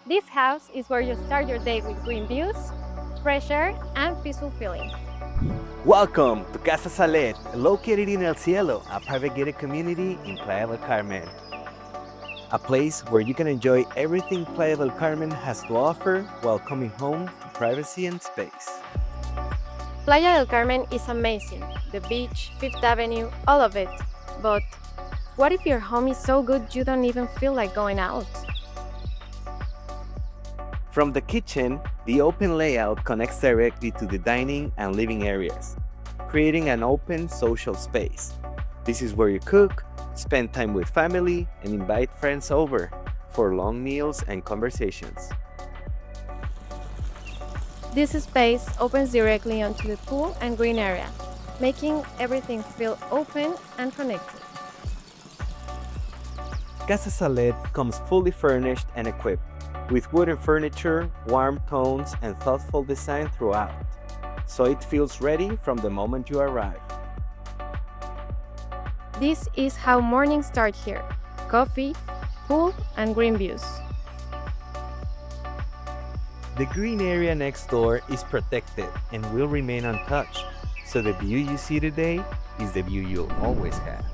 This house is where you start your day with green views, fresh air, and peaceful feeling. Welcome to Casa Salet, located in El Cielo, a private gated community in Playa del Carmen. A place where you can enjoy everything Playa del Carmen has to offer while coming home to privacy and space. Playa del Carmen is amazing. The beach, Fifth Avenue, all of it. But what if your home is so good you don't even feel like going out? From the kitchen, the open layout connects directly to the dining and living areas, creating an open social space. This is where you cook, spend time with family, and invite friends over for long meals and conversations. This space opens directly onto the pool and green area, making everything feel open and connected. Casa Salet comes fully furnished and equipped, with wooden furniture, warm tones, and thoughtful design throughout, so it feels ready from the moment you arrive. This is how mornings start here: coffee, pool, and green views. The green area next door is protected and will remain untouched, so the view you see today is the view you'll always have.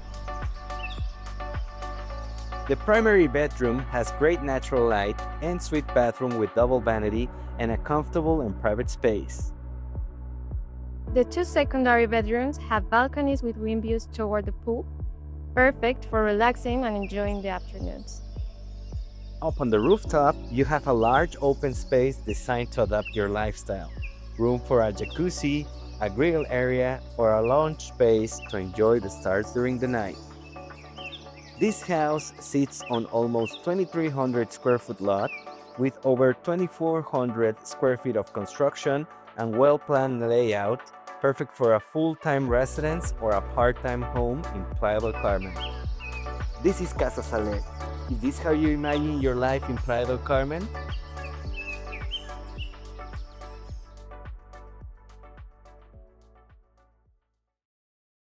The primary bedroom has great natural light, ensuite bathroom with double vanity, and a comfortable and private space. The two secondary bedrooms have balconies with green views toward the pool, perfect for relaxing and enjoying the afternoons. Up on the rooftop, you have a large open space designed to adapt your lifestyle. Room for a jacuzzi, a grill area, or a lounge space to enjoy the stars during the night. This house sits on almost 2,300 square foot lot with over 2,400 square feet of construction and well-planned layout, perfect for a full-time residence or a part-time home in Playa del Carmen. This is Casa Salet. Is this how you imagine your life in Playa del Carmen?